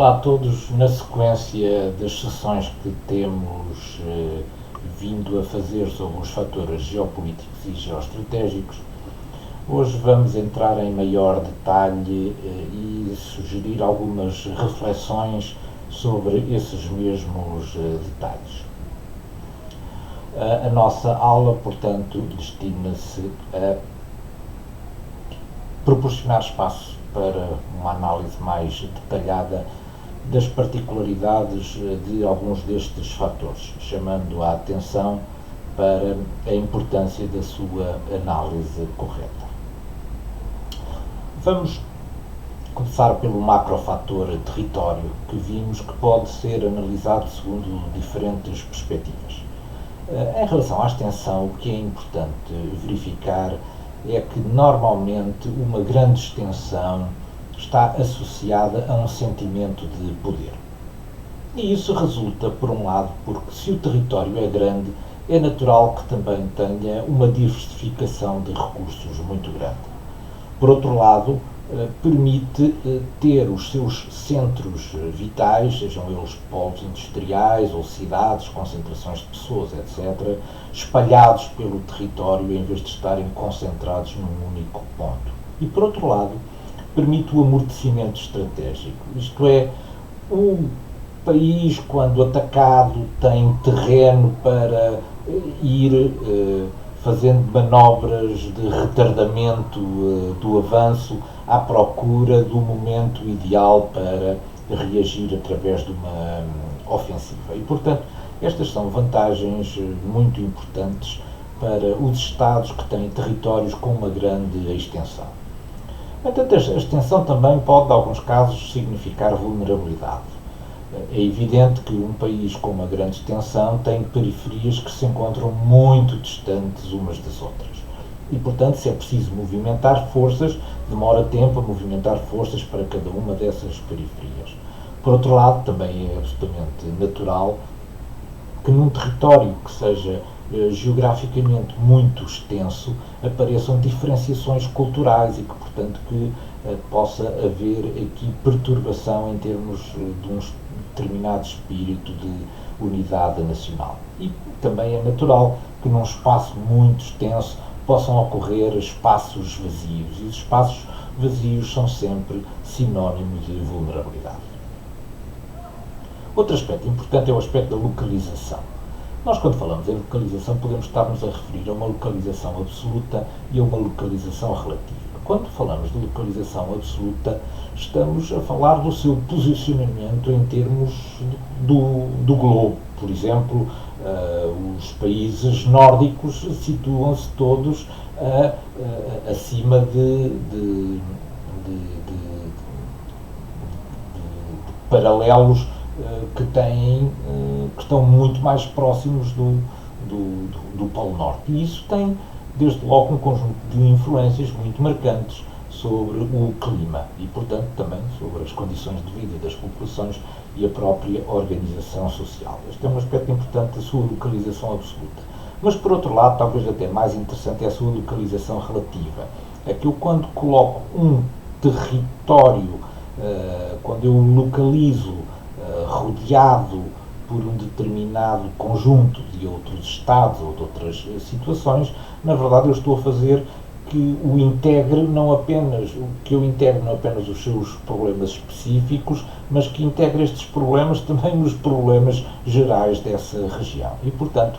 Olá a todos. Na sequência das sessões que temos vindo a fazer sobre os fatores geopolíticos e geoestratégicos, hoje vamos entrar em maior detalhe e sugerir algumas reflexões sobre esses mesmos detalhes. A nossa aula, portanto, destina-se a proporcionar espaço para uma análise mais detalhada das particularidades de alguns destes fatores, chamando a atenção para a importância da sua análise correta. Vamos começar pelo macrofator território, que vimos que pode ser analisado segundo diferentes perspectivas. Em relação à extensão, o que é importante verificar é que normalmente uma grande extensão está associada a um sentimento de poder. E isso resulta, por um lado, porque se o território é grande, é natural que também tenha uma diversificação de recursos muito grande. Por outro lado, permite ter os seus centros vitais, sejam eles polos industriais ou cidades, concentrações de pessoas, etc., espalhados pelo território em vez de estarem concentrados num único ponto. E, por outro lado, permite o amortecimento estratégico, isto é, o país, quando atacado, tem terreno para ir fazendo manobras de retardamento do avanço à procura do momento ideal para reagir através de uma ofensiva. E, portanto, estas são vantagens muito importantes para os Estados que têm territórios com uma grande extensão. No entanto, a extensão também pode, em alguns casos, significar vulnerabilidade. É evidente que um país com uma grande extensão tem periferias que se encontram muito distantes umas das outras. E, portanto, se é preciso movimentar forças, demora tempo a movimentar forças para cada uma dessas periferias. Por outro lado, também é absolutamente natural que num território que seja geograficamente muito extenso apareçam diferenciações culturais e que, portanto, possa haver aqui perturbação em termos de um determinado espírito de unidade nacional. E também é natural que num espaço muito extenso possam ocorrer espaços vazios, e os espaços vazios são sempre sinónimo de vulnerabilidade. Outro aspecto importante é o aspecto da localização. Nós, quando falamos em localização, podemos estar-nos a referir a uma localização absoluta e a uma localização relativa. Quando falamos de localização absoluta, estamos a falar do seu posicionamento em termos do globo. Por exemplo, os países nórdicos situam-se todos acima de paralelos que estão muito mais próximos do Polo Norte. E isso tem, desde logo, um conjunto de influências muito marcantes sobre o clima e, portanto, também sobre as condições de vida das populações e a própria organização social. Este é um aspecto importante da sua localização absoluta. Mas, por outro lado, talvez até mais interessante é a sua localização relativa. É que eu, quando coloco um território, quando eu localizo rodeado por um determinado conjunto de outros estados ou de outras situações, na verdade eu estou a fazer que o integre que eu integre não apenas os seus problemas específicos, mas que integre estes problemas também os problemas gerais dessa região. E, portanto,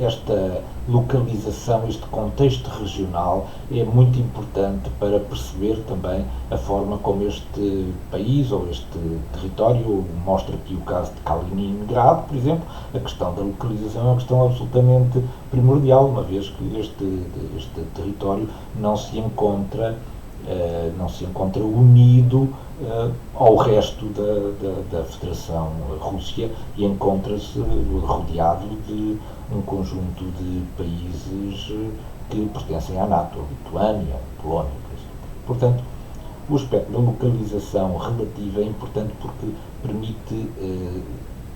esta localização, este contexto regional é muito importante para perceber também a forma como este país ou este território, mostra aqui o caso de Kaliningrado, por exemplo, a questão da localização é uma questão absolutamente primordial, uma vez que este território não se encontra unido ao resto da Federação Rússia e encontra-se rodeado de um conjunto de países que pertencem à NATO, a Lituânia, a Polónia, por exemplo. Portanto, o aspecto da localização relativa é importante porque permite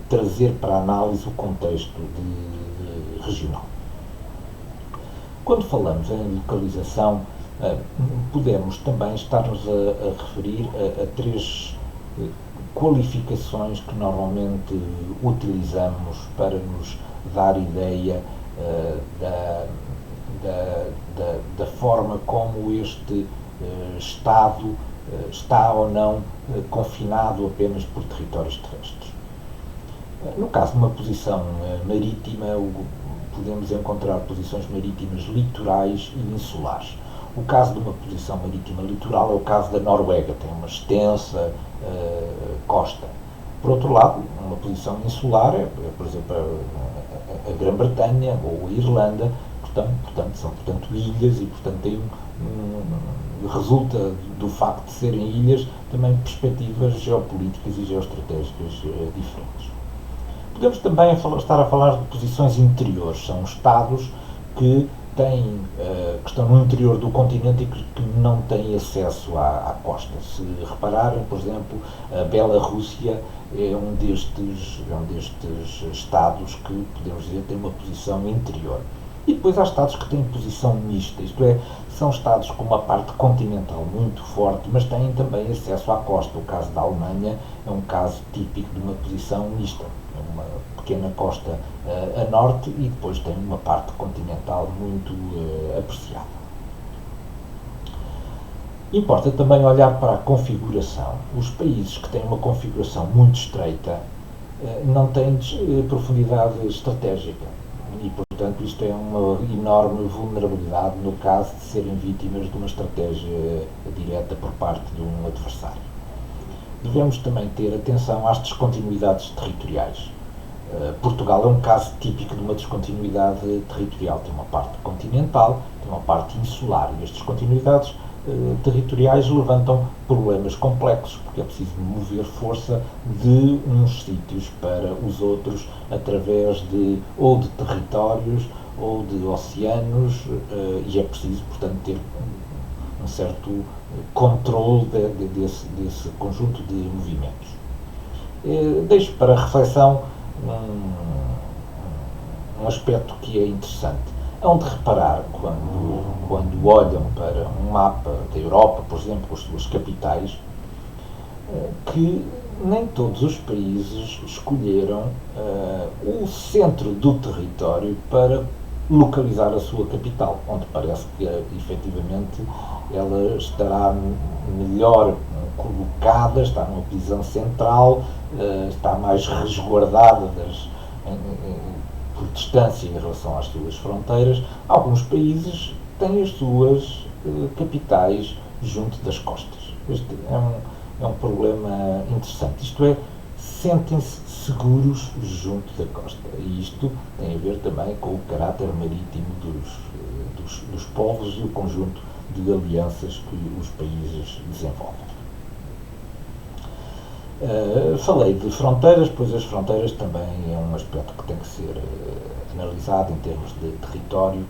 trazer para a análise o contexto regional. Quando falamos em localização, podemos também estar-nos a referir a três qualificações que normalmente utilizamos para nos dar ideia da forma como este Estado está ou não confinado apenas por territórios terrestres. No caso de uma posição marítima, podemos encontrar posições marítimas litorais e insulares. O caso de uma posição marítima litoral é o caso da Noruega, tem uma extensa costa. Por outro lado, uma posição insular é por exemplo, a Grã-Bretanha ou a Irlanda, são ilhas e, portanto, resulta do facto de serem ilhas também perspectivas geopolíticas e geoestratégicas diferentes. Podemos também estar a falar de posições interiores, são estados que estão no interior do continente e que não têm acesso à costa. Se repararem, por exemplo, a Bielorrússia é um destes estados que, podemos dizer, tem uma posição interior. E depois há estados que têm posição mista, isto é, são estados com uma parte continental muito forte, mas têm também acesso à costa. O caso da Alemanha é um caso típico de uma posição mista. É uma pequena costa a norte e depois tem uma parte continental muito apreciada. Importa também olhar para a configuração. Os países que têm uma configuração muito estreita não têm profundidade estratégica e, portanto, isto é uma enorme vulnerabilidade no caso de serem vítimas de uma estratégia direta por parte de um adversário. Devemos também ter atenção às descontinuidades territoriais. Portugal é um caso típico de uma descontinuidade territorial. Tem uma parte continental, tem uma parte insular e as descontinuidades territoriais levantam problemas complexos, porque é preciso mover força de uns sítios para os outros através ou de territórios ou de oceanos e é preciso, portanto, ter um certo controle desse conjunto de movimentos. Deixo para reflexão um aspecto que é interessante. Hão de reparar, quando olham para um mapa da Europa, por exemplo, com as suas capitais, que nem todos os países escolheram o centro do território para localizar a sua capital, onde parece que, efetivamente, ela estará melhor colocada, está numa posição central, está mais resguardada por distância em relação às suas fronteiras. Alguns países têm as suas capitais junto das costas. Este é um problema interessante. Isto é, sentem-se seguros junto da costa. E isto tem a ver também com o caráter marítimo dos povos e o conjunto de alianças que os países desenvolvem. Falei de fronteiras, pois as fronteiras também é um aspecto que tem que ser analisado em termos de território.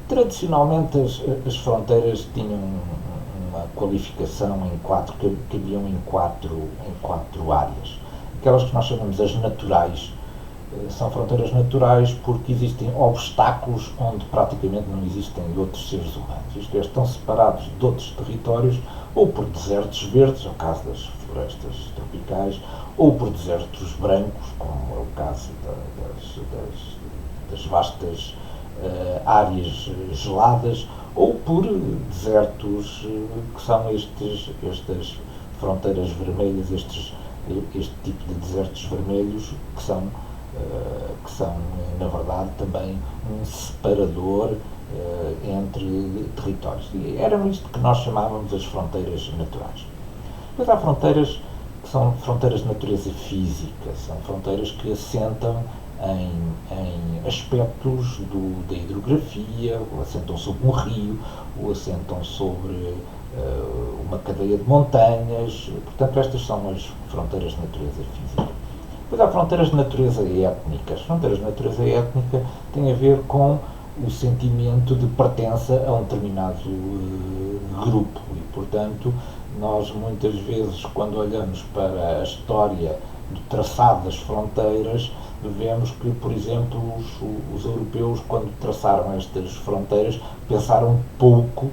Tradicionalmente as fronteiras tinham uma qualificação cabiam em quatro áreas. Aquelas que nós chamamos as naturais, são fronteiras naturais porque existem obstáculos onde praticamente não existem outros seres humanos. Isto é, estão separados de outros territórios ou por desertos verdes, é o caso das florestas tropicais, ou por desertos brancos, como é o caso das vastas áreas geladas, ou por desertos que são estas fronteiras vermelhas, este tipo de desertos vermelhos que são, na verdade, também um separador entre territórios. E era isto que nós chamávamos as fronteiras naturais. Mas há fronteiras que são fronteiras de natureza física, são fronteiras que assentam em aspectos da hidrografia, ou assentam sobre um rio, ou assentam sobre uma cadeia de montanhas. Portanto, estas são as fronteiras de natureza física. Depois há fronteiras de natureza étnica. As fronteiras de natureza étnica têm a ver com o sentimento de pertença a um determinado grupo e, portanto, nós muitas vezes, quando olhamos para a história do traçado das fronteiras, vemos que, por exemplo, os europeus, quando traçaram estas fronteiras, pensaram pouco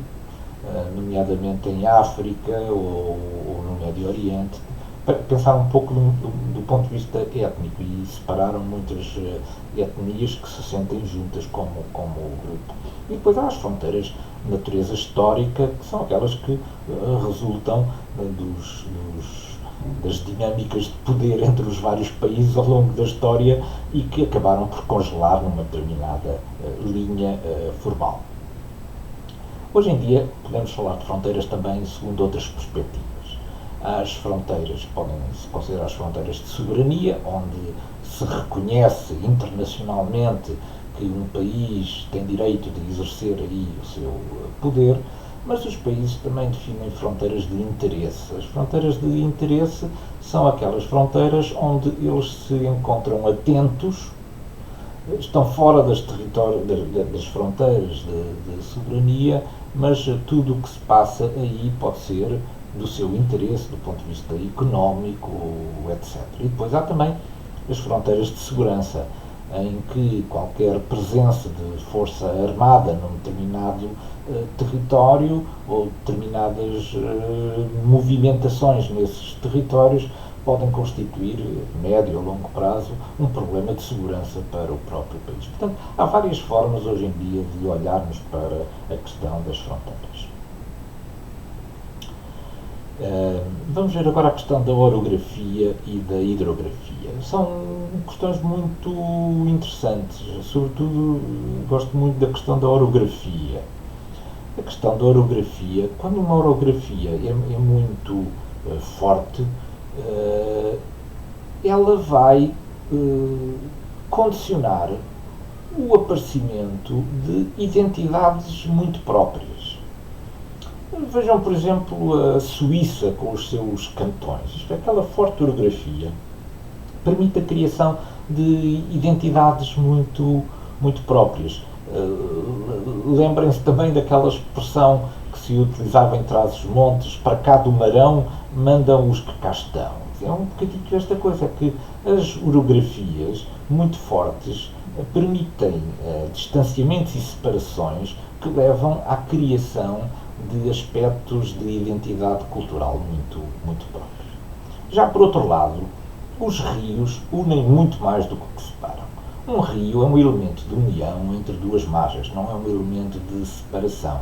nomeadamente em África ou no Médio Oriente, para pensar um pouco do ponto de vista étnico e separaram muitas etnias que se sentem juntas como grupo. E depois há as fronteiras de natureza histórica, que são aquelas que resultam das dinâmicas de poder entre os vários países ao longo da história e que acabaram por congelar numa determinada linha formal. Hoje em dia podemos falar de fronteiras também segundo outras perspectivas. As fronteiras podem-se considerar as fronteiras de soberania, onde se reconhece internacionalmente que um país tem direito de exercer aí o seu poder, mas os países também definem fronteiras de interesse. As fronteiras de interesse são aquelas fronteiras onde eles se encontram atentos, estão fora das fronteiras de soberania, mas tudo o que se passa aí pode ser do seu interesse, do ponto de vista económico, etc. E depois há também as fronteiras de segurança, em que qualquer presença de força armada num determinado território ou determinadas movimentações nesses territórios podem constituir, a médio ou longo prazo, um problema de segurança para o próprio país. Portanto, há várias formas hoje em dia de olharmos para a questão das fronteiras. Vamos ver agora a questão da orografia e da hidrografia. São questões muito interessantes, sobretudo gosto muito da questão da orografia. A questão da orografia, quando uma orografia é muito forte, ela vai condicionar o aparecimento de identidades muito próprias. Vejam, por exemplo, a Suíça com os seus cantões. Isto é, aquela forte orografia permite a criação de identidades muito próprias. Lembrem-se também daquela expressão que se utilizava em Trás-os-Montes: para cá do Marão mandam os que cá estão. É um bocadinho esta coisa, é que as orografias muito fortes permitem distanciamentos e separações que levam à criação de aspectos de identidade cultural muito próprios. Já por outro lado, os rios unem muito mais do que separam. Um rio é um elemento de união entre duas margens, não é um elemento de separação.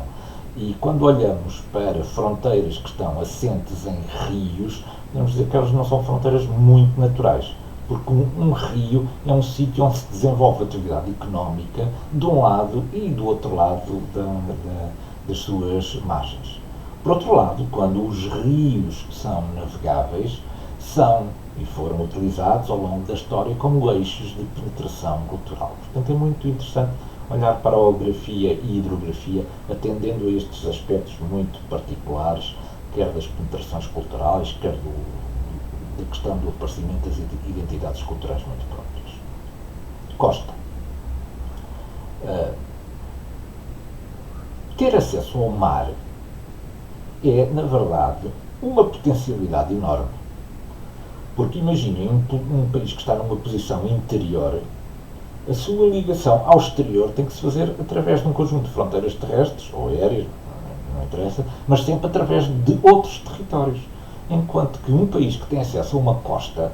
E quando olhamos para fronteiras que estão assentes em rios, podemos dizer que elas não são fronteiras muito naturais, porque um rio é um sítio onde se desenvolve atividade económica de um lado e do outro lado das suas margens. Por outro lado, quando os rios são navegáveis, são e foram utilizados ao longo da história como eixos de penetração cultural. Portanto, é muito interessante olhar para a orografia e hidrografia atendendo a estes aspectos muito particulares, quer das penetrações culturais, quer da questão do aparecimento das identidades culturais muito próprias. Costa. Ter acesso ao mar é, na verdade, uma potencialidade enorme. Porque imaginem um país que está numa posição interior, a sua ligação ao exterior tem que se fazer através de um conjunto de fronteiras terrestres ou aéreas, não interessa, mas sempre através de outros territórios. Enquanto que um país que tem acesso a uma costa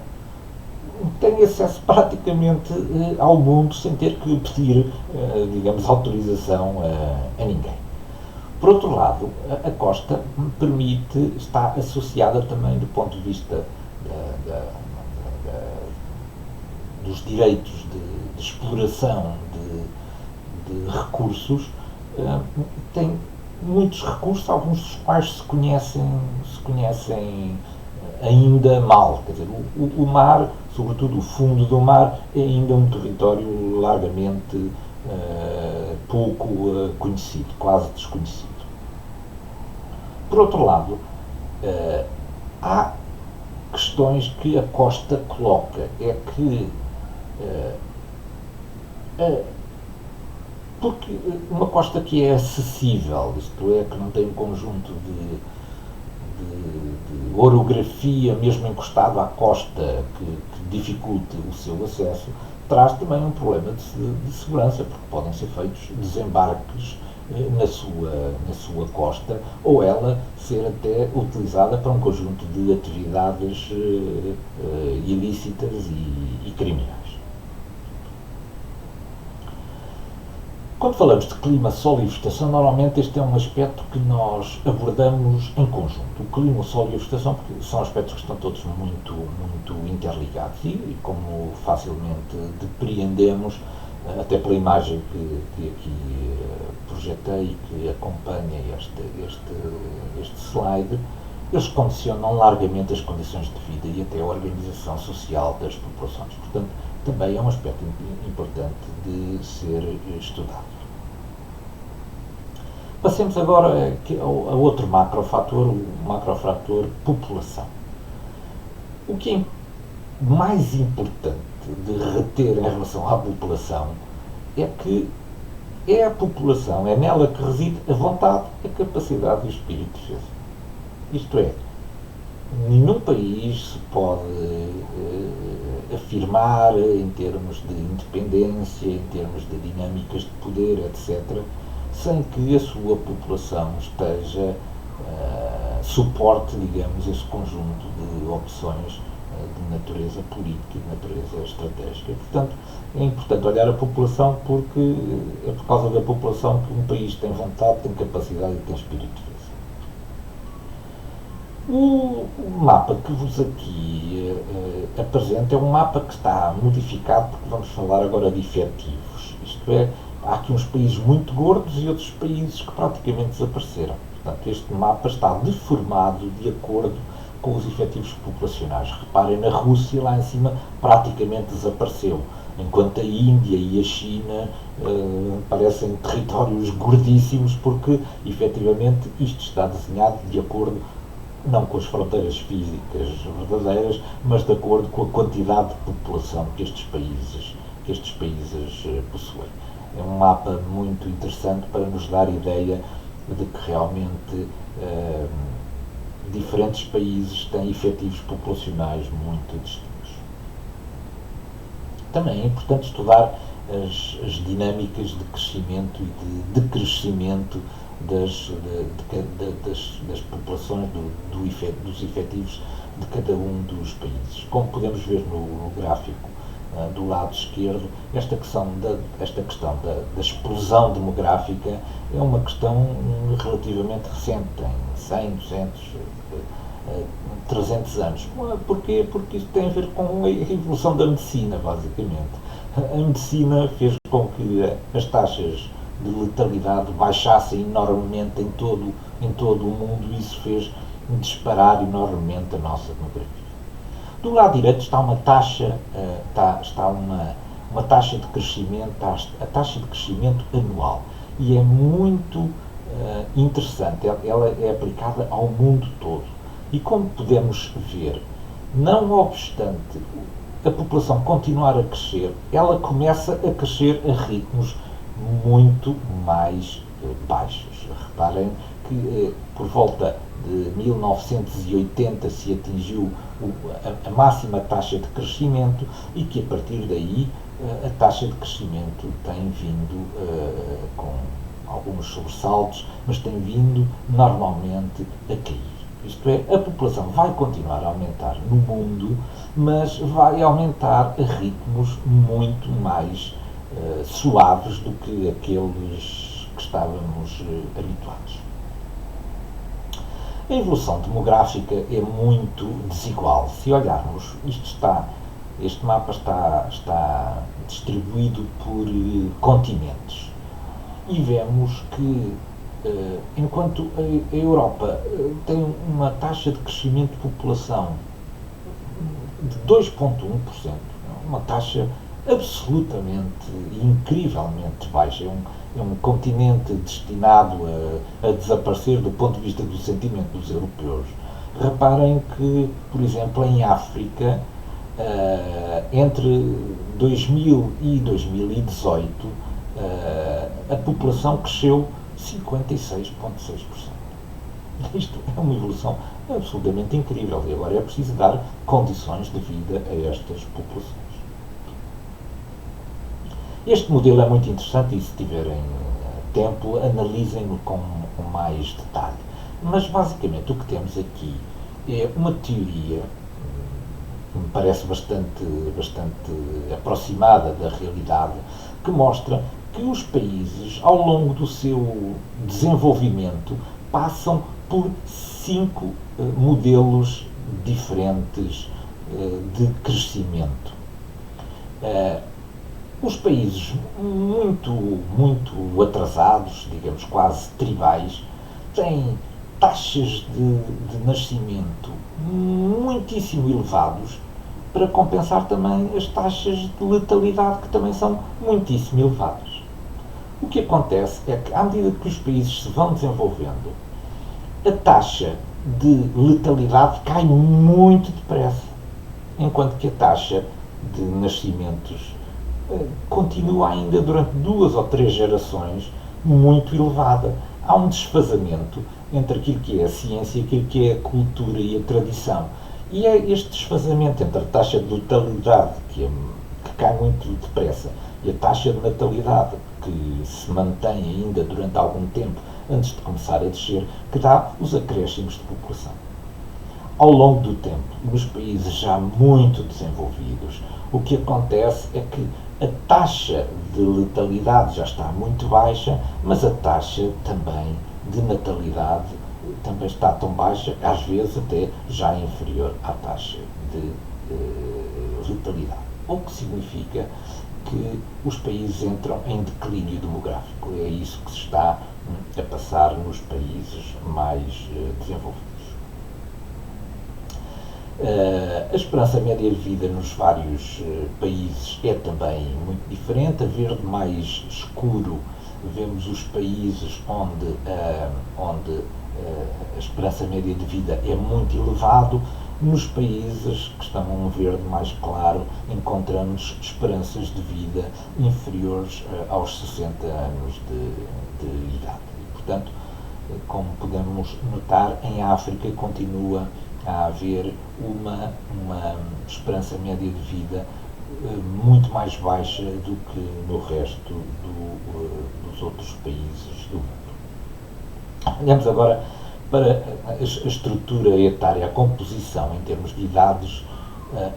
tem acesso praticamente ao mundo sem ter que pedir, digamos, autorização a ninguém. Por outro lado, a costa está associada também do ponto de vista dos direitos de exploração de recursos, tem muitos recursos, alguns dos quais se conhecem ainda mal. Quer dizer, o mar, sobretudo o fundo do mar, é ainda um território largamente pouco conhecido, quase desconhecido. Por outro lado, há questões que a costa coloca. É que porque uma costa que é acessível, isto é, que não tem um conjunto de orografia mesmo encostado à costa que dificulte o seu acesso, traz também um problema de segurança, porque podem ser feitos desembarques na sua costa, ou ela ser até utilizada para um conjunto de atividades ilícitas e criminais. Quando falamos de clima, sol e vegetação, normalmente este é um aspecto que nós abordamos em conjunto. O clima, o sol e a vegetação, porque são aspectos que estão todos muito interligados e como facilmente depreendemos, até pela imagem que aqui projetei, que acompanha este slide, eles condicionam largamente as condições de vida e até a organização social das populações. Portanto, também é um aspecto importante de ser estudado. Passemos agora a outro macrofator, o macrofator população. O que é mais importante de reter em relação à população é que é a população, é nela que reside a vontade, a capacidade e o espírito de defesa. Isto é, nenhum país se pode afirmar em termos de independência, em termos de dinâmicas de poder, etc., sem que a sua população esteja suporte, digamos, esse conjunto de opções de natureza política e de natureza estratégica. Portanto, é importante olhar a população porque é por causa da população que um país tem vontade, tem capacidade e tem espírito de defesa. O mapa que vos aqui apresento é um mapa que está modificado porque vamos falar agora de efetivos. Isto é, há aqui uns países muito gordos e outros países que praticamente desapareceram. Portanto, este mapa está deformado de acordo com os efetivos populacionais. Reparem, na Rússia, lá em cima, praticamente desapareceu, enquanto a Índia e a China parecem territórios gordíssimos porque, efetivamente, isto está desenhado de acordo não com as fronteiras físicas verdadeiras, mas de acordo com a quantidade de população que estes países possuem. É um mapa muito interessante para nos dar ideia de que realmente diferentes países têm efetivos populacionais muito distintos. Também é importante estudar as dinâmicas de crescimento e de decrescimento das populações, dos efetivos de cada um dos países. Como podemos ver no gráfico do lado esquerdo, esta questão da explosão demográfica é uma questão relativamente recente, tem 100, 200, 300 anos. Porquê? Porque isso tem a ver com a evolução da medicina, basicamente. A medicina fez com que as taxas de letalidade baixassem enormemente em todo o mundo e isso fez disparar enormemente a nossa demografia. Do lado direito está uma taxa, uma taxa de crescimento, a taxa de crescimento anual, e é muito interessante, ela é aplicada ao mundo todo. E como podemos ver, não obstante a população continuar a crescer, ela começa a crescer a ritmos muito mais baixos. Reparem que por volta de 1980 se atingiu a máxima taxa de crescimento e que a partir daí a taxa de crescimento tem vindo com alguns sobressaltos, mas tem vindo normalmente a cair. Isto é, a população vai continuar a aumentar no mundo, mas vai aumentar a ritmos muito mais suaves do que aqueles que estávamos habituados. A evolução demográfica é muito desigual. Se olharmos, este mapa está distribuído por continentes e vemos que enquanto a Europa tem uma taxa de crescimento de população de 2,1%, uma taxa absolutamente e incrivelmente baixa, é um continente destinado a desaparecer do ponto de vista do sentimento dos europeus. Reparem que, por exemplo, em África, entre 2000 e 2018, a população cresceu 56,6%. Isto é uma evolução absolutamente incrível e agora é preciso dar condições de vida a estas populações. Este modelo é muito interessante e se tiverem tempo, analisem-no com mais detalhe. Mas, basicamente, o que temos aqui é uma teoria que me parece bastante aproximada da realidade, que mostra que os países, ao longo do seu desenvolvimento, passam por 5 modelos diferentes de crescimento. Os países muito atrasados, digamos quase tribais, têm taxas de nascimento muitíssimo elevados, para compensar também as taxas de letalidade, que também são muitíssimo elevadas. O que acontece é que, à medida que os países se vão desenvolvendo, a taxa de letalidade cai muito depressa, enquanto que a taxa de nascimentos continua ainda durante 2 ou 3 gerações muito elevada. Há um desfazamento entre aquilo que é a ciência e aquilo que é a cultura e a tradição. E é este desfazamento entre a taxa de letalidade, que cai muito depressa, e a taxa de natalidade, que se mantém ainda durante algum tempo antes de começar a descer, que dá os acréscimos de população. Ao longo do tempo, nos países já muito desenvolvidos, o que acontece é que a taxa de letalidade já está muito baixa, mas a taxa também de natalidade também está tão baixa, às vezes até já inferior à taxa de letalidade. O que significa que os países entram em declínio demográfico. É isso que se está a passar nos países mais desenvolvidos. A esperança média de vida nos vários países é também muito diferente. A verde mais escuro, vemos os países onde a esperança média de vida é muito elevado. Nos países que estão um verde mais claro, encontramos esperanças de vida inferiores aos 60 anos de idade. E, portanto, como podemos notar, em África continua a haver uma esperança média de vida muito mais baixa do que no resto dos outros países do mundo. Olhamos agora para a estrutura etária, a composição em termos de idades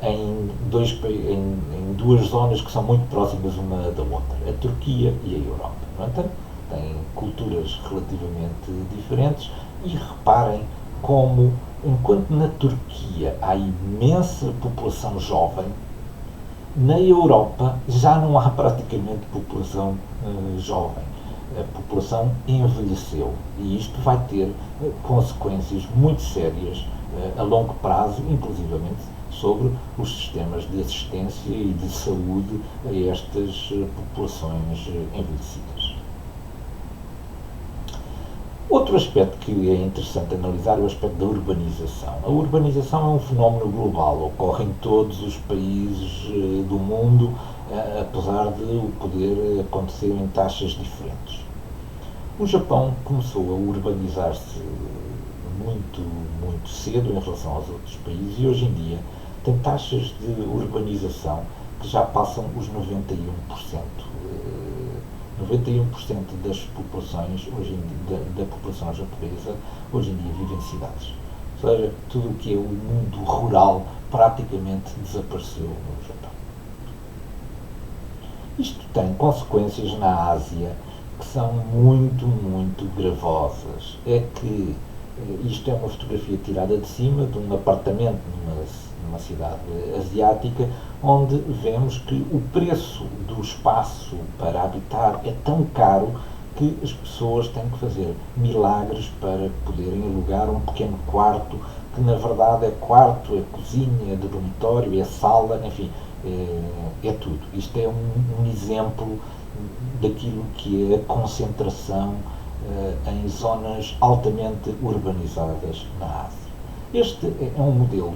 em 2 zonas que são muito próximas uma da outra, a Turquia e a Europa. No entanto, têm culturas relativamente diferentes e reparem como, enquanto na Turquia há imensa população jovem, na Europa já não há praticamente população jovem. A população envelheceu e isto vai ter consequências muito sérias a longo prazo, inclusivamente sobre os sistemas de assistência e de saúde a estas populações envelhecidas. Outro aspecto que é interessante analisar é o aspecto da urbanização. A urbanização é um fenómeno global, ocorre em todos os países do mundo, apesar de o poder acontecer em taxas diferentes. O Japão começou a urbanizar-se muito cedo em relação aos outros países e hoje em dia tem taxas de urbanização que já passam os 91%. 91% das populações, da população japonesa, hoje em dia vive em cidades. Ou seja, tudo o que é o mundo rural praticamente desapareceu no Japão. Isto tem consequências na Ásia que são muito gravosas. É que isto é uma fotografia tirada de cima de um apartamento numa cidade asiática, onde vemos que o preço do espaço para habitar é tão caro que as pessoas têm que fazer milagres para poderem alugar um pequeno quarto, que na verdade é quarto, é cozinha, é de dormitório, é sala, enfim, é tudo. Isto é um exemplo daquilo que é a concentração em zonas altamente urbanizadas na Ásia. Este é um modelo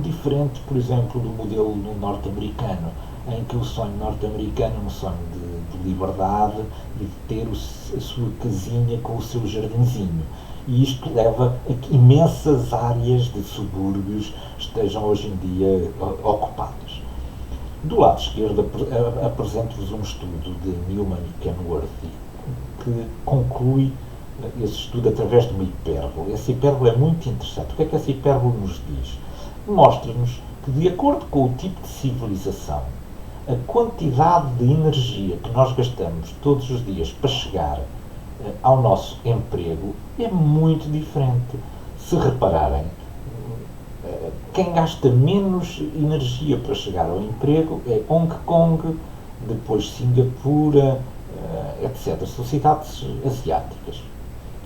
diferente, por exemplo, do modelo norte-americano, em que o sonho norte-americano é um sonho de liberdade e de ter a sua casinha com o seu jardinzinho. E isto leva a que imensas áreas de subúrbios estejam hoje em dia ocupadas. Do lado esquerdo apresento-vos um estudo de Newman e Kenworthy, que conclui esse estudo através de uma hipérbole. Essa hipérbole é muito interessante. O que é que essa hipérbole nos diz? Mostra-nos que, de acordo com o tipo de civilização, a quantidade de energia que nós gastamos todos os dias para chegar ao nosso emprego é muito diferente. Se repararem, quem gasta menos energia para chegar ao emprego é Hong Kong, depois Singapura, etc. São cidades asiáticas.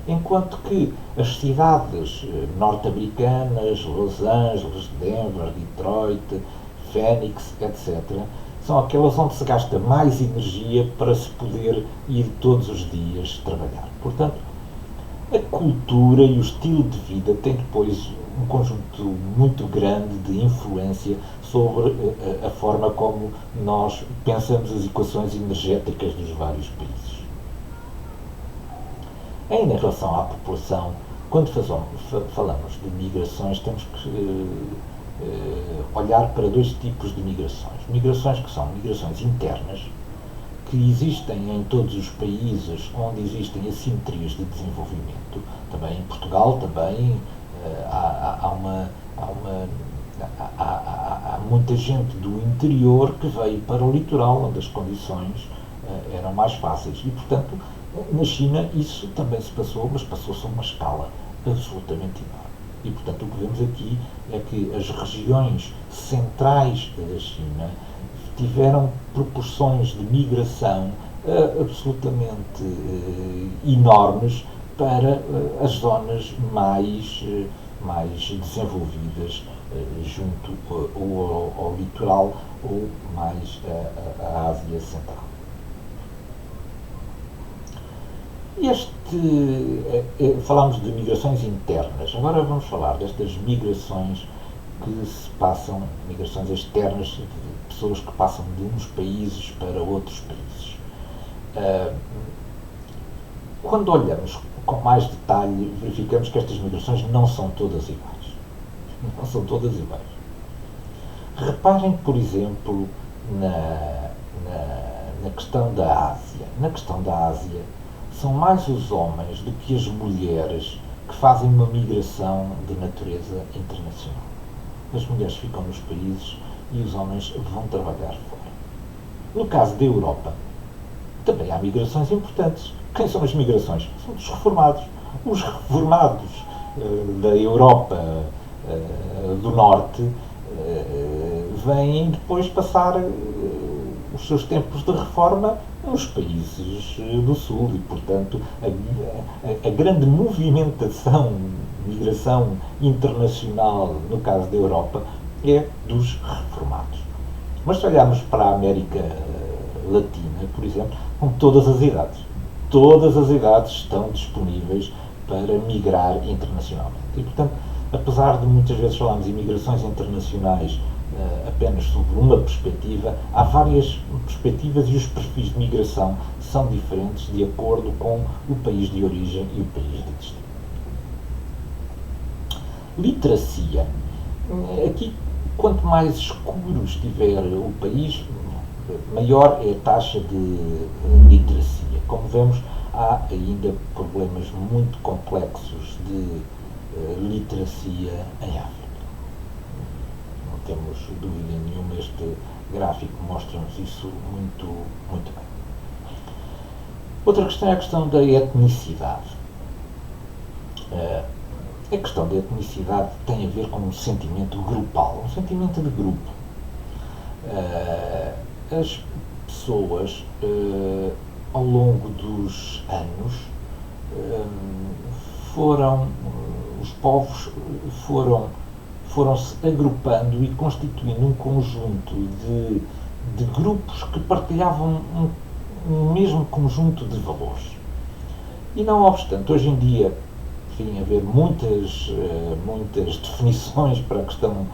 Enquanto que as cidades norte-americanas, Los Angeles, Denver, Detroit, Phoenix, etc., são aquelas onde se gasta mais energia para se poder ir todos os dias trabalhar. Portanto, a cultura e o estilo de vida têm depois um conjunto muito grande de influência sobre a forma como nós pensamos as equações energéticas dos vários países. Ainda em relação à população, quando falamos de migrações, temos que olhar para dois tipos de migrações. Migrações que são migrações internas, que existem em todos os países onde existem assimetrias de desenvolvimento. Também em Portugal também há muita gente do interior que veio para o litoral, onde as condições eram mais fáceis. E, portanto, na China isso também se passou, mas passou-se a uma escala absolutamente enorme. E, portanto, o que vemos aqui é que as regiões centrais da China tiveram proporções de migração absolutamente enormes para as zonas mais desenvolvidas junto ou ao litoral ou mais à Ásia Central. Falámos de migrações internas, agora vamos falar destas migrações que se passam, migrações externas, de pessoas que passam de uns países para outros países. Quando olhamos com mais detalhe, verificamos que estas migrações não são todas iguais. Não são todas iguais. Reparem, por exemplo, na questão da Ásia. Na questão da Ásia, são mais os homens do que as mulheres que fazem uma migração de natureza internacional. As mulheres ficam nos países e os homens vão trabalhar fora. No caso da Europa, também há migrações importantes. Quem são as migrações? São os reformados. Os reformados da Europa do Norte vêm depois passar os seus tempos de reforma nos países do Sul e, portanto, a grande movimentação, migração internacional, no caso da Europa, é dos reformados. Mas se olharmos para a América Latina, por exemplo, com todas as idades. Todas as idades estão disponíveis para migrar internacionalmente. E, portanto, apesar de muitas vezes falarmos em migrações internacionais apenas sobre uma perspectiva, há várias perspectivas e os perfis de migração são diferentes de acordo com o país de origem e o país de destino. Literacia. Aqui, quanto mais escuro estiver o país, maior é a taxa de literacia. Como vemos, há ainda problemas muito complexos de literacia em África. Não temos dúvida nenhuma, este gráfico mostra-nos isso muito, muito bem. Outra questão é a questão da etnicidade. A questão da etnicidade tem a ver com um sentimento grupal, um sentimento de grupo. As pessoas, ao longo dos anos, os povos foram-se agrupando e constituindo um conjunto de grupos que partilhavam um mesmo conjunto de valores. E não obstante, hoje em dia, haver muitas definições para a questão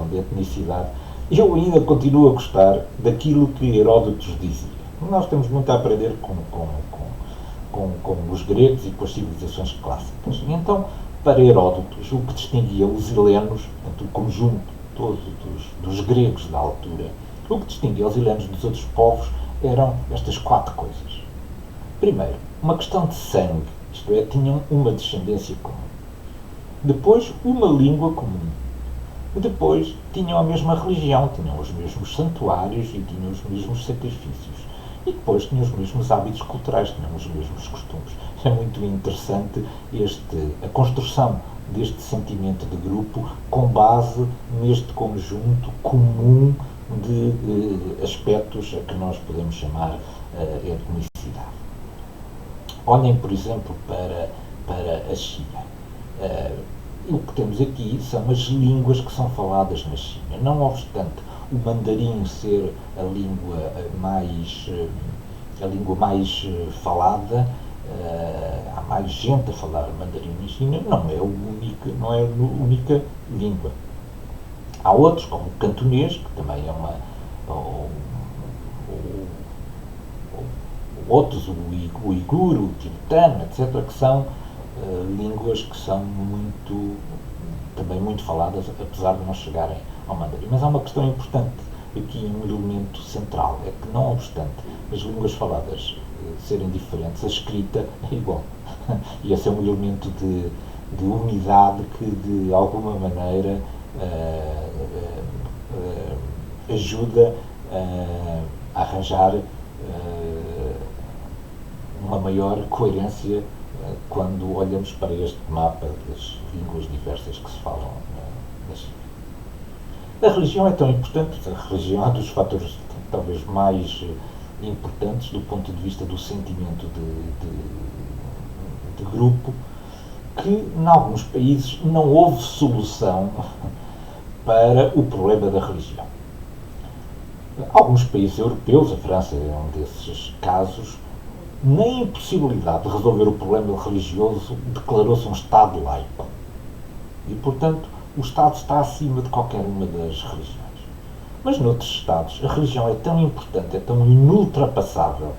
da etnicidade, eu ainda continuo a gostar daquilo que Heródoto dizia. Nós temos muito a aprender com os gregos e com as civilizações clássicas. E então, para Heródoto, o que distinguia os helenos, portanto, o conjunto todo dos gregos da altura, o que distinguia os helenos dos outros povos eram estas 4 coisas. Primeiro, uma questão de sangue, isto é, tinham uma descendência comum. Depois, uma língua comum. Depois, tinham a mesma religião, tinham os mesmos santuários e tinham os mesmos sacrifícios. E depois tinham os mesmos hábitos culturais, tinham os mesmos costumes. É muito interessante a construção deste sentimento de grupo com base neste conjunto comum de aspectos a que nós podemos chamar etnicidade. Olhem, por exemplo, para a China. O que temos aqui são as línguas que são faladas na China. Não obstante o mandarim ser a língua mais falada, há mais gente a falar mandarim na China, não é a única língua. Há outros, como o cantonês, que também é outros, o uigur, o tibetano, etc., que são línguas que são também muito faladas, apesar de não chegarem ao mandarim. Mas há uma questão importante aqui, um elemento central, é que não obstante as línguas faladas serem diferentes, a escrita é igual. E esse é um elemento de unidade que, de alguma maneira, ajuda a arranjar uma maior coerência quando olhamos para este mapa das línguas diversas que se falam na China. A religião é tão importante, a religião é um dos fatores talvez mais importantes do ponto de vista do sentimento de grupo, que em alguns países não houve solução para o problema da religião. Alguns países europeus, a França é um desses casos, na impossibilidade de resolver o problema religioso, declarou-se um Estado laico. E, portanto, o Estado está acima de qualquer uma das religiões. Mas noutros Estados, a religião é tão importante, é tão inultrapassável,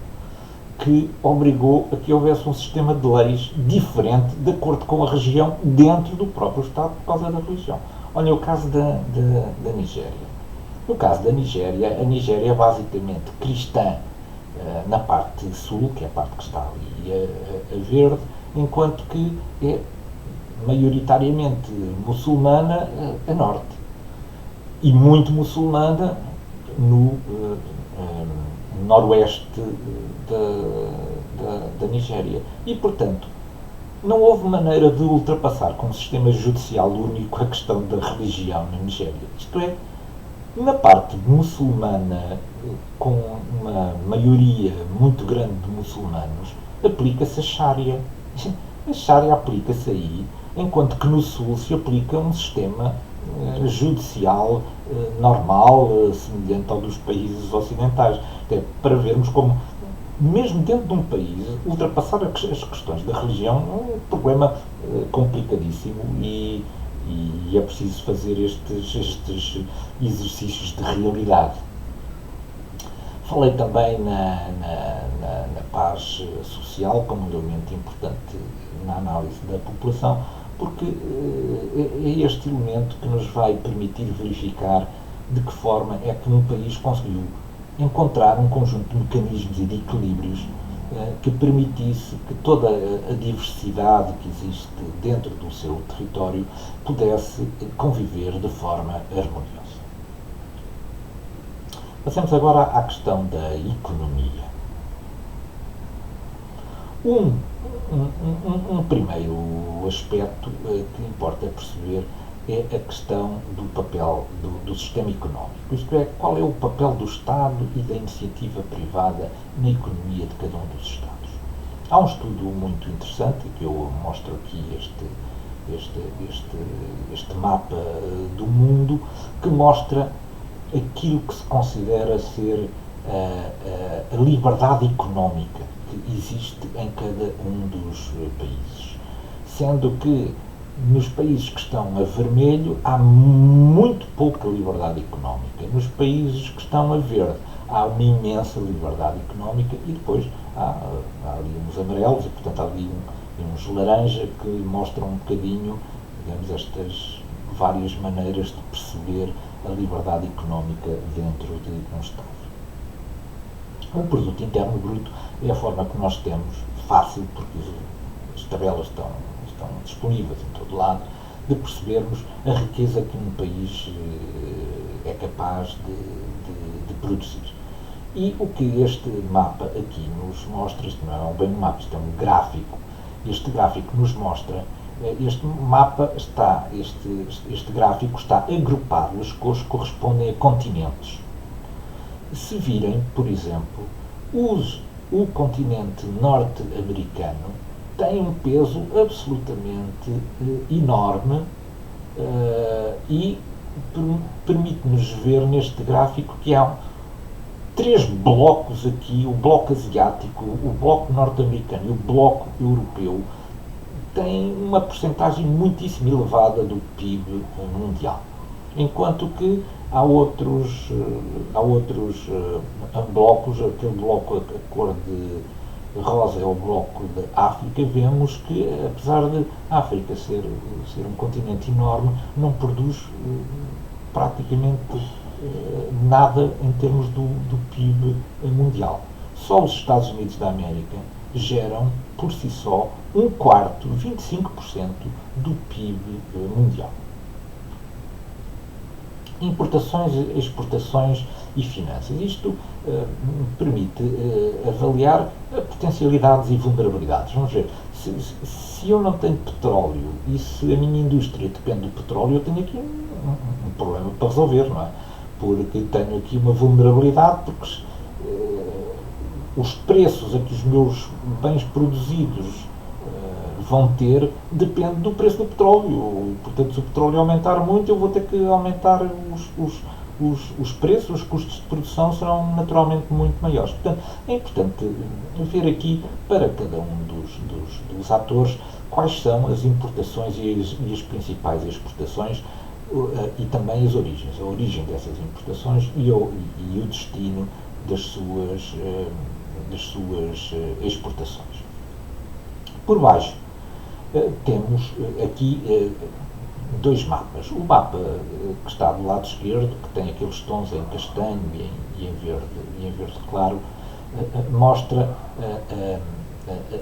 que obrigou a que houvesse um sistema de leis diferente de acordo com a região dentro do próprio Estado por causa da religião. Olha o caso da Nigéria. No caso da Nigéria, a Nigéria é basicamente cristã na parte sul, que é a parte que está ali a verde, enquanto que é maioritariamente muçulmana a norte. E muito muçulmana no noroeste da Nigéria. E, portanto, não houve maneira de ultrapassar com um sistema judicial único a questão da religião na Nigéria. Isto é, na parte muçulmana, com uma maioria muito grande de muçulmanos, aplica-se a Sharia. A Sharia aplica-se aí, enquanto que no Sul se aplica um sistema judicial normal, semelhante ao dos países ocidentais. Até para vermos como, mesmo dentro de um país, ultrapassar as questões da religião é um problema complicadíssimo e é preciso fazer estes exercícios de realidade. Falei também na paz social como um elemento importante na análise da população, porque é este elemento que nos vai permitir verificar de que forma é que um país conseguiu encontrar um conjunto de mecanismos e de equilíbrios que permitisse que toda a diversidade que existe dentro do seu território pudesse conviver de forma harmoniosa. Passemos agora à questão da economia. Um primeiro aspecto que importa perceber é a questão do papel do sistema económico. Isto é, qual é o papel do Estado e da iniciativa privada na economia de cada um dos Estados. Há um estudo muito interessante, que eu mostro aqui este mapa do mundo, que mostra aquilo que se considera ser a liberdade económica que existe em cada um dos países. Sendo que nos países que estão a vermelho há muito pouca liberdade económica. Nos países que estão a verde há uma imensa liberdade económica e depois há ali uns amarelos e, portanto, há ali uns laranja que mostram um bocadinho, digamos, estas várias maneiras de perceber a liberdade económica dentro de um Estado. O produto interno bruto é a forma que nós temos, fácil, porque as tabelas estão disponíveis em todo lado, de percebermos a riqueza que um país é capaz de produzir. E o que este mapa aqui nos mostra, isto não é bem um mapa, isto é um gráfico, este gráfico nos mostra, este gráfico está agrupado, as cores correspondem a continentes. Se virem, por exemplo, o continente norte-americano tem um peso absolutamente enorme e permite-nos ver neste gráfico que há três blocos aqui, o bloco asiático, o bloco norte-americano e o bloco europeu, têm uma percentagem muitíssimo elevada do PIB mundial. Enquanto que há outros blocos, aquele bloco a cor de rosa é o bloco da África, vemos que, apesar de a África ser um continente enorme, não produz praticamente nada em termos do PIB mundial. Só os Estados Unidos da América geram, por si só, 25% do PIB mundial. Importações, exportações e finanças. Isto permite avaliar potencialidades e vulnerabilidades. Vamos ver, se eu não tenho petróleo e se a minha indústria depende do petróleo, eu tenho aqui um problema para resolver, não é? Porque tenho aqui uma vulnerabilidade, porque os preços a que os meus bens produzidos vão ter depende do preço do petróleo. Portanto, se o petróleo aumentar muito, eu vou ter que aumentar os preços, os custos de produção serão naturalmente muito maiores. Portanto, é importante ver aqui para cada um dos atores quais são as importações e as principais exportações e também as origens, a origem dessas importações e o destino das suas exportações. Por baixo temos aqui dois mapas. O mapa que está do lado esquerdo, que tem aqueles tons em castanho e em verde claro, mostra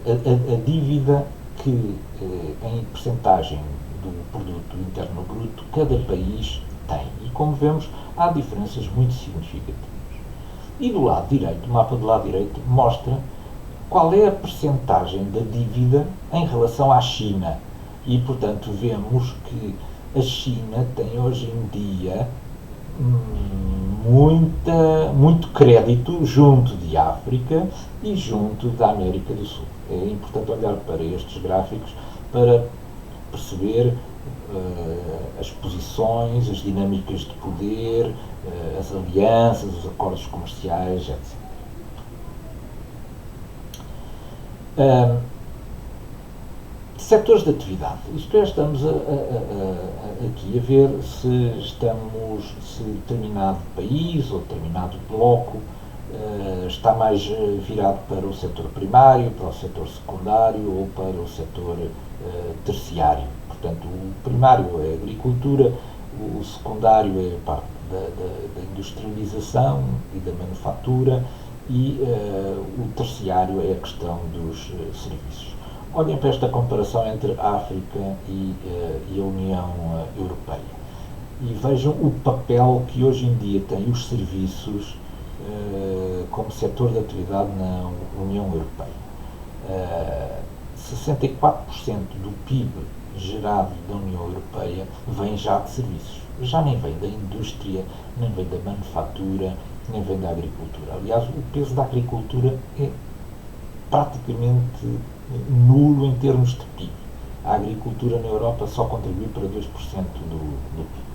a dívida que, em percentagem do produto interno bruto, cada país tem. E, como vemos, há diferenças muito significativas. E do lado direito, o mapa do lado direito mostra qual é a percentagem da dívida em relação à China. E, portanto, vemos que a China tem hoje em dia muito crédito junto de África e junto da América do Sul. É importante olhar para estes gráficos para perceber as posições, as dinâmicas de poder, as alianças, os acordos comerciais, etc. Setores de atividade. Isto é, estamos aqui a ver se determinado país ou determinado bloco está mais virado para o setor primário, para o setor secundário ou para o setor terciário. Portanto, o primário é a agricultura, o secundário é a parte da industrialização e da manufatura e o terciário é a questão dos serviços. Olhem para esta comparação entre a África e a União Europeia e vejam o papel que hoje em dia têm os serviços como setor de atividade na União Europeia. 64% do PIB gerado da União Europeia vem já de serviços. Já nem vem da indústria, nem vem da manufatura, nem vem da agricultura. Aliás, o peso da agricultura é praticamente nulo em termos de PIB. A agricultura na Europa só contribui para 2% do PIB.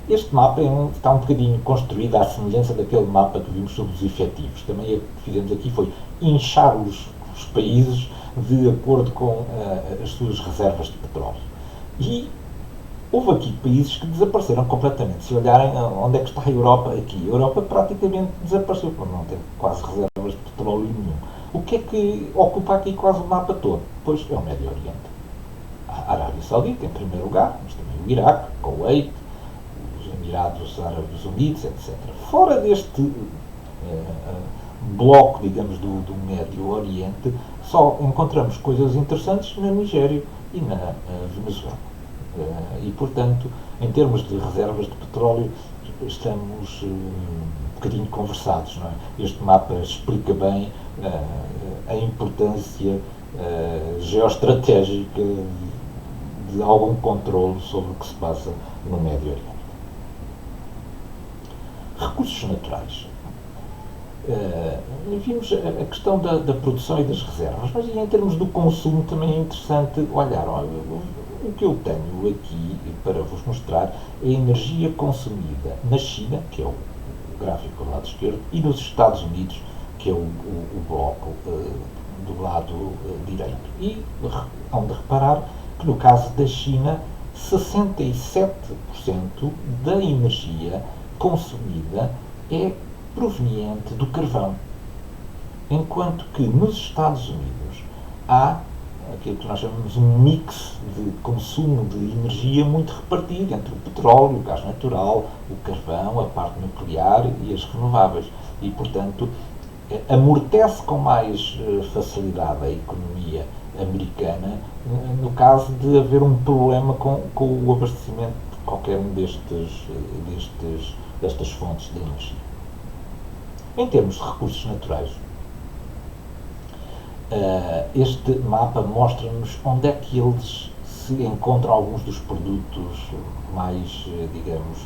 Este mapa está um bocadinho construído à semelhança daquele mapa que vimos sobre os efetivos. Também o que fizemos aqui foi inchar os países de acordo com as suas reservas de petróleo. E houve aqui países que desapareceram completamente. Se olharem onde é que está a Europa aqui, a Europa praticamente desapareceu, porque não tem quase reservas de petróleo nenhum. O que é que ocupa aqui quase o mapa todo? Pois é o Médio Oriente. A Arábia Saudita em primeiro lugar, mas também o Iraque, o Kuwait, os Emirados Árabes Unidos, etc. Fora deste bloco, digamos, do Médio Oriente, só encontramos coisas interessantes na Nigéria e na Venezuela. E, portanto, em termos de reservas de petróleo, estamos um bocadinho conversados. Não é? Este mapa explica bem a importância geoestratégica de algum controle sobre o que se passa no Médio Oriente. Recursos naturais. Vimos a questão da produção e das reservas, mas em termos do consumo também é interessante olhar. O que eu tenho aqui para vos mostrar é a energia consumida na China, que é o gráfico do lado esquerdo, e nos Estados Unidos, que é o bloco do lado direito. E hão de reparar que no caso da China, 67% da energia consumida é proveniente do carvão, enquanto que nos Estados Unidos há aquilo que nós chamamos um mix de consumo de energia muito repartido entre o petróleo, o gás natural, o carvão, a parte nuclear e as renováveis. E, portanto, amortece com mais facilidade a economia americana no caso de haver um problema com o abastecimento de qualquer um destas fontes de energia. Em termos de recursos naturais, este mapa mostra-nos onde é que eles se encontram alguns dos produtos mais, digamos,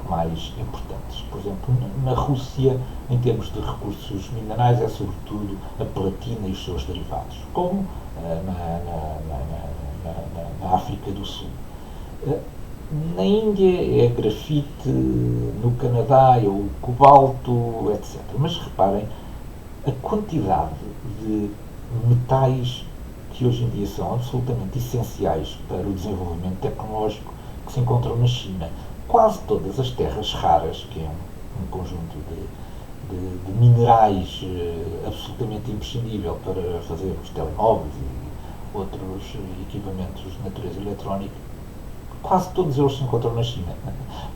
mais importantes. Por exemplo, na Rússia, em termos de recursos minerais, é sobretudo a platina e os seus derivados, como na África do Sul. Na Índia é grafite, no Canadá é o cobalto, etc. Mas reparem a quantidade de metais que hoje em dia são absolutamente essenciais para o desenvolvimento tecnológico que se encontram na China. Quase todas as terras raras, que é um conjunto de minerais absolutamente imprescindível para fazer os telemóveis e outros equipamentos de natureza eletrónica, quase todos eles se encontram na China.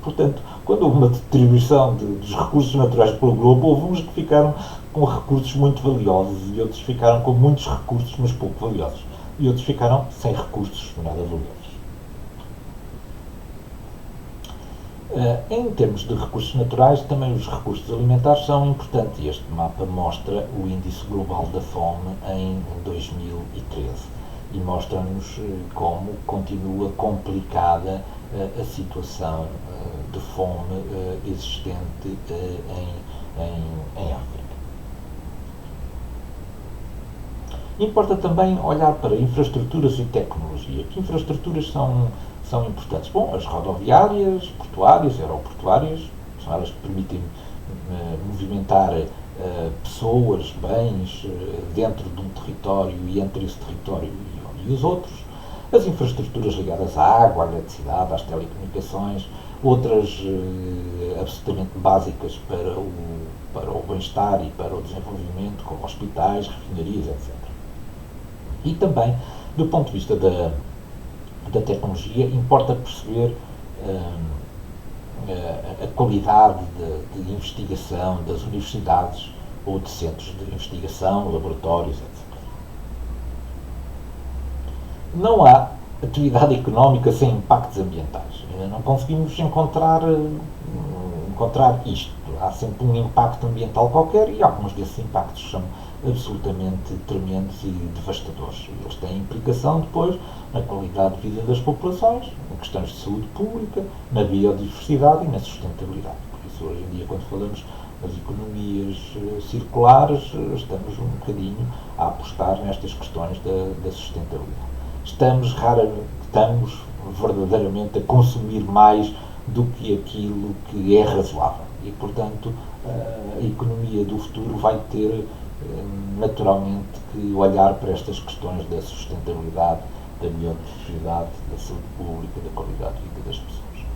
Portanto, quando houve uma distribuição dos recursos naturais pelo globo, houve uns que ficaram com recursos muito valiosos e outros ficaram com muitos recursos, mas pouco valiosos. E outros ficaram sem recursos, nada valiosos. Em termos de recursos naturais, também os recursos alimentares são importantes. Este mapa mostra o índice global da fome em 2013 e mostra-nos como continua complicada a situação de fome existente em África. Importa também olhar para infraestruturas e tecnologia. Que infraestruturas são importantes? Bom, as rodoviárias, portuárias, aeroportuárias, são elas que permitem movimentar pessoas, bens dentro de um território e entre esse território e os outros. As infraestruturas ligadas à água, à eletricidade, às telecomunicações, outras absolutamente básicas para o bem-estar e para o desenvolvimento, como hospitais, refinarias, etc. E também, do ponto de vista da tecnologia, importa perceber a qualidade de investigação das universidades ou de centros de investigação, laboratórios, etc. Não há atividade económica sem impactos ambientais. Não conseguimos encontrar isto. Há sempre um impacto ambiental qualquer e alguns desses impactos são absolutamente tremendos e devastadores. Eles têm implicação depois na qualidade de vida das populações, em questões de saúde pública, na biodiversidade e na sustentabilidade. Por isso, hoje em dia, quando falamos das economias circulares, estamos um bocadinho a apostar nestas questões da sustentabilidade. Estamos verdadeiramente a consumir mais do que aquilo que é razoável. E, portanto, a economia do futuro vai ter naturalmente que olhar para estas questões da sustentabilidade, da biodiversidade, da saúde pública, da qualidade de vida das pessoas.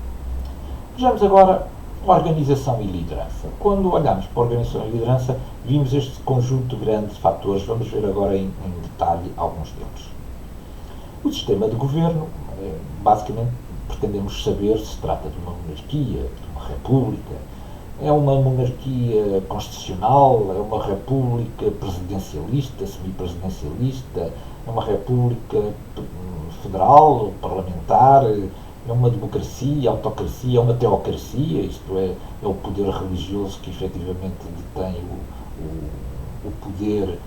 Vejamos agora a organização e liderança. Quando olhamos para a organização e liderança, vimos este conjunto grande de fatores. Vamos ver agora em detalhe alguns deles. O sistema de governo, basicamente, pretendemos saber se se trata de uma monarquia, de uma república. É uma monarquia constitucional? É uma república presidencialista, semipresidencialista? É uma república federal, parlamentar? É uma democracia, autocracia? É uma teocracia? Isto é o poder religioso que efetivamente detém o poder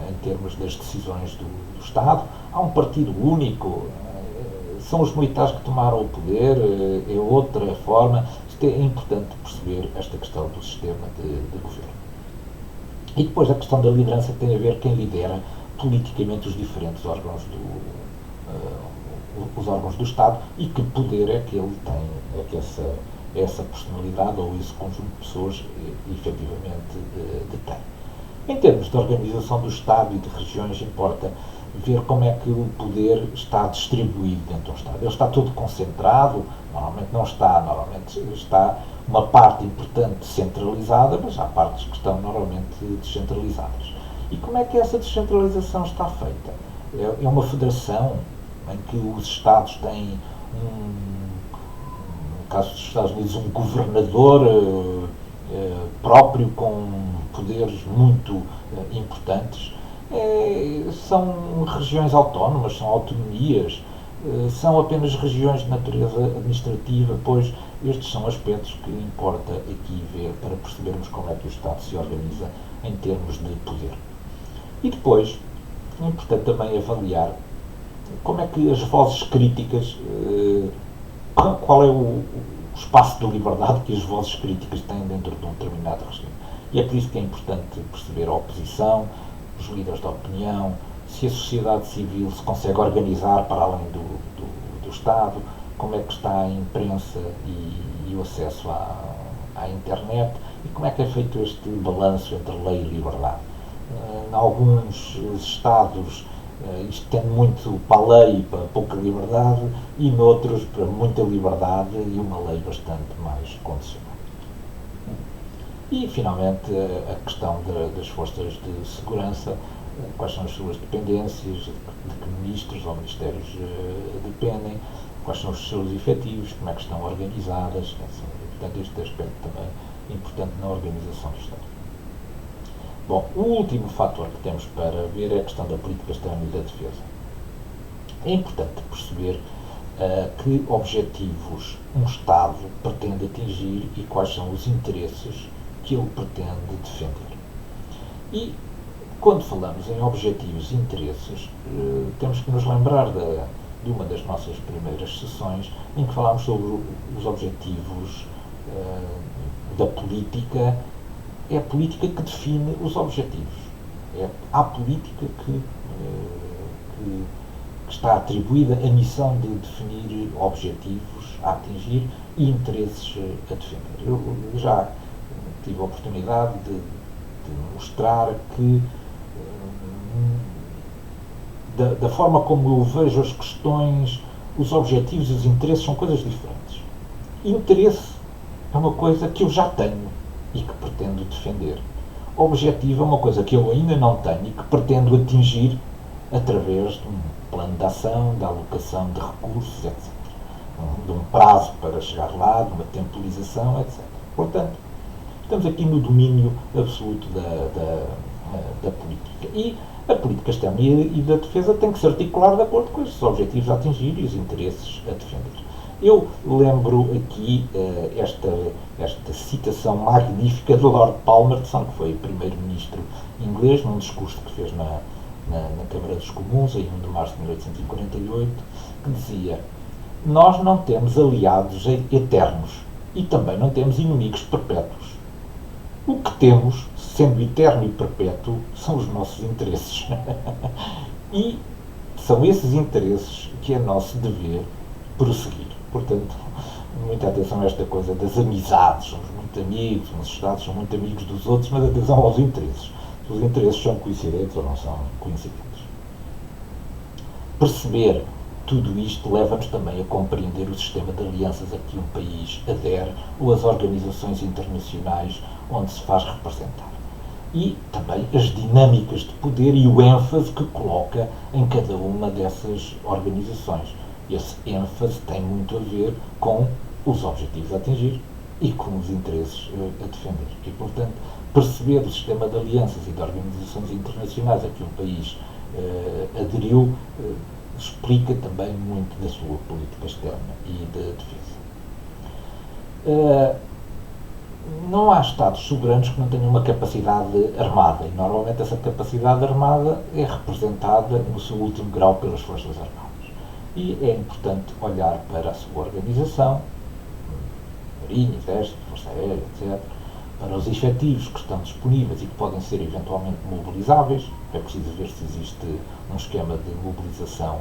em termos das decisões do Estado. Há um partido único? São os militares que tomaram o poder? É outra forma? É importante perceber esta questão do sistema de governo. E depois a questão da liderança tem a ver quem lidera politicamente os diferentes órgãos os órgãos do Estado e que poder é que ele tem, é que essa personalidade ou esse conjunto de pessoas efetivamente detém. Em termos de organização do Estado e de regiões, importa ver como é que o poder está distribuído dentro do Estado. Ele está todo concentrado? Normalmente está uma parte importante centralizada, mas há partes que estão normalmente descentralizadas. E como é que essa descentralização está feita? É uma federação em que os Estados têm, no caso dos Estados Unidos, um governador próprio com poderes muito importantes. São regiões autónomas, são autonomias, são apenas regiões de natureza administrativa, pois estes são aspectos que importa aqui ver para percebermos como é que o Estado se organiza em termos de poder. E depois, é importante também avaliar como é que as vozes críticas, qual é o espaço de liberdade que as vozes críticas têm dentro de um determinado regime. E é por isso que é importante perceber a oposição, os líderes da opinião, se a sociedade civil se consegue organizar para além do Estado, como é que está a imprensa e o acesso à internet e como é que é feito este balanço entre lei e liberdade. Em alguns Estados isto tem muito para a lei e para pouca liberdade e noutros para muita liberdade e uma lei bastante mais condicionada. E, finalmente, a questão das forças de segurança, quais são as suas dependências, de que ministros ou ministérios dependem, quais são os seus efetivos, como é que estão organizadas. Portanto, este aspecto também é importante na organização do Estado. Bom, o último fator que temos para ver é a questão da política externa e da defesa. É importante perceber que objetivos um Estado pretende atingir e quais são os interesses que ele pretende defender. E, quando falamos em objetivos e interesses, temos que nos lembrar de uma das nossas primeiras sessões em que falámos sobre os objetivos da política. É a política que define os objetivos. É à política que está atribuída a missão de definir objetivos a atingir e interesses a defender. Eu já tive a oportunidade de mostrar que da forma como eu vejo as questões, os objetivos e os interesses são coisas diferentes. Interesse é uma coisa que eu já tenho e que pretendo defender. O objetivo é uma coisa que eu ainda não tenho e que pretendo atingir através de um plano de ação, da alocação de recursos, etc. De um prazo para chegar lá, de uma temporalização, etc. Portanto, estamos aqui no domínio absoluto da política. E a política externa e da defesa tem que se articular de acordo com estes objetivos a atingir e os interesses a defender. Eu lembro aqui esta citação magnífica de Lord Palmerston, que foi primeiro-ministro inglês, num discurso que fez na Câmara dos Comuns, em 1 de março de 1848, que dizia: nós não temos aliados eternos e também não temos inimigos perpétuos. O que temos, sendo eterno e perpétuo, são os nossos interesses. E são esses interesses que é nosso dever prosseguir. Portanto, muita atenção a esta coisa das amizades. Somos muito amigos, uns Estados são muito amigos dos outros, mas atenção aos interesses. Se os interesses são coincidentes ou não são coincidentes. Perceber tudo isto leva-nos também a compreender o sistema de alianças a que um país adere ou as organizações internacionais onde se faz representar. E também as dinâmicas de poder e o ênfase que coloca em cada uma dessas organizações. Esse ênfase tem muito a ver com os objetivos a atingir e com os interesses a defender. E, portanto, perceber o sistema de alianças e de organizações internacionais a que um país aderiu explica também muito da sua política externa e da defesa. Não há Estados soberanos que não tenham uma capacidade armada e normalmente essa capacidade armada é representada no seu último grau pelas Forças Armadas. E é importante olhar para a sua organização, Marinha, Exército, Força Aérea, etc., para os efetivos que estão disponíveis e que podem ser eventualmente mobilizáveis. É preciso ver se existe um esquema de mobilização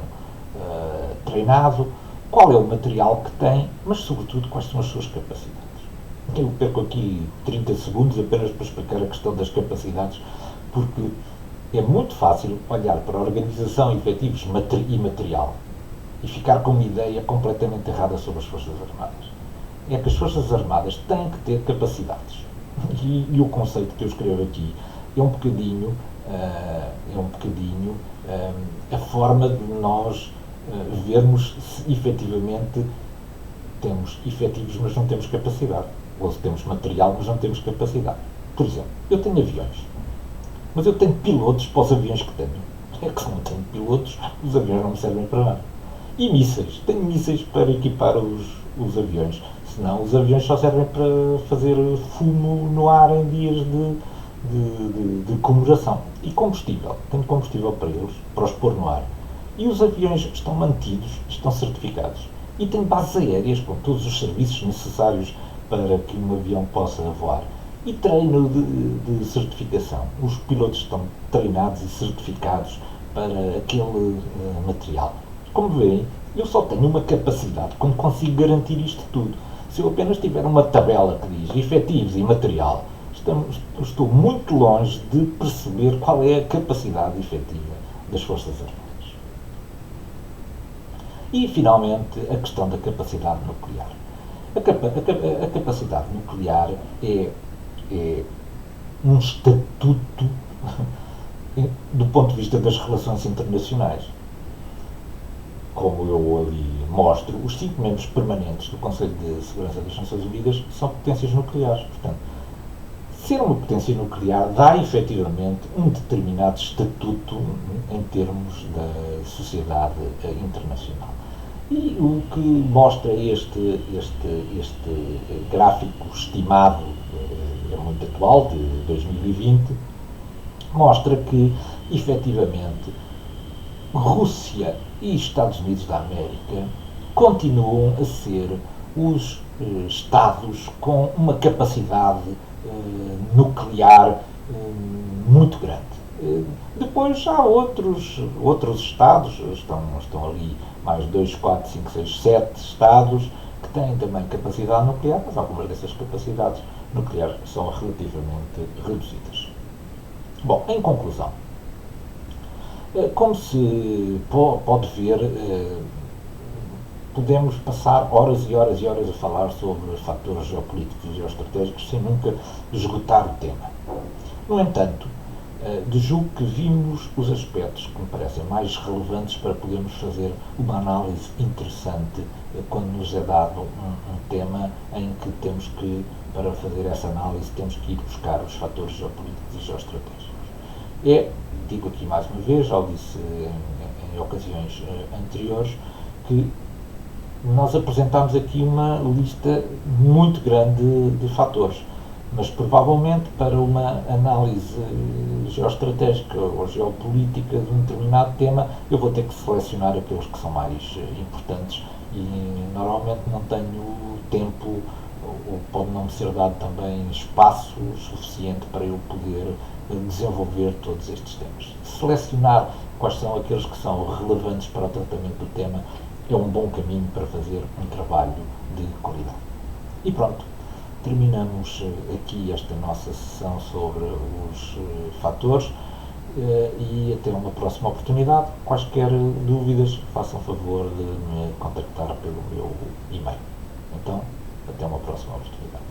treinado, qual é o material que tem, mas sobretudo quais são as suas capacidades. Eu perco aqui 30 segundos apenas para explicar a questão das capacidades, porque é muito fácil olhar para a organização, efetivos e material e ficar com uma ideia completamente errada sobre as Forças Armadas. É que as Forças Armadas têm que ter capacidades. E o conceito que eu escrevo aqui é um bocadinho, a forma de nós vermos se efetivamente temos efetivos, mas não temos capacidade. Ou se temos material, mas não temos capacidade. Por exemplo, eu tenho aviões, mas eu tenho pilotos para os aviões que tenho. É que se não tenho pilotos, os aviões não me servem para nada. E mísseis. Tenho mísseis para equipar os aviões. Senão, os aviões só servem para fazer fumo no ar em dias de comemoração. E combustível. Tenho combustível para eles, para os pôr no ar. E os aviões estão mantidos, estão certificados. E tenho bases aéreas com todos os serviços necessários para que um avião possa voar. E treino de certificação. Os pilotos estão treinados e certificados para aquele material. Como veem, eu só tenho uma capacidade quando consigo garantir isto tudo. Se eu apenas tiver uma tabela que diz efetivos e material, estou muito longe de perceber qual é a capacidade efetiva das Forças Armadas. E, finalmente, a questão da capacidade nuclear. A capacidade nuclear é um estatuto do ponto de vista das relações internacionais. Como eu ali mostro, os 5 membros permanentes do Conselho de Segurança das Nações Unidas são potências nucleares. Portanto, ser uma potência nuclear dá efetivamente um determinado estatuto em termos da sociedade internacional. E o que mostra este gráfico estimado, é muito atual, de 2020, mostra que, efetivamente, Rússia e Estados Unidos da América continuam a ser os Estados com uma capacidade nuclear muito grande. Depois há outros Estados, estão ali mais 2, 4, 5, 6, 7 Estados que têm também capacidade nuclear, mas algumas dessas capacidades nucleares são relativamente reduzidas. Bom, em conclusão, como se pode ver, podemos passar horas e horas e horas a falar sobre fatores geopolíticos e geoestratégicos sem nunca esgotar o tema. No entanto, julgo que vimos os aspectos que me parecem mais relevantes para podermos fazer uma análise interessante quando nos é dado um tema em que temos que, para fazer essa análise, temos que ir buscar os fatores geopolíticos e geoestratégicos. Digo aqui mais uma vez, já o disse em ocasiões anteriores, que nós apresentámos aqui uma lista muito grande de fatores, mas provavelmente para uma análise geoestratégica ou geopolítica de um determinado tema, eu vou ter que selecionar aqueles que são mais importantes e normalmente não tenho tempo ou pode não me ser dado também espaço suficiente para eu poder desenvolver todos estes temas. Selecionar quais são aqueles que são relevantes para o tratamento do tema é um bom caminho para fazer um trabalho de qualidade. E pronto, terminamos aqui esta nossa sessão sobre os fatores e até uma próxima oportunidade. Quaisquer dúvidas, façam favor de me contactar pelo meu e-mail. Então, até uma próxima oportunidade.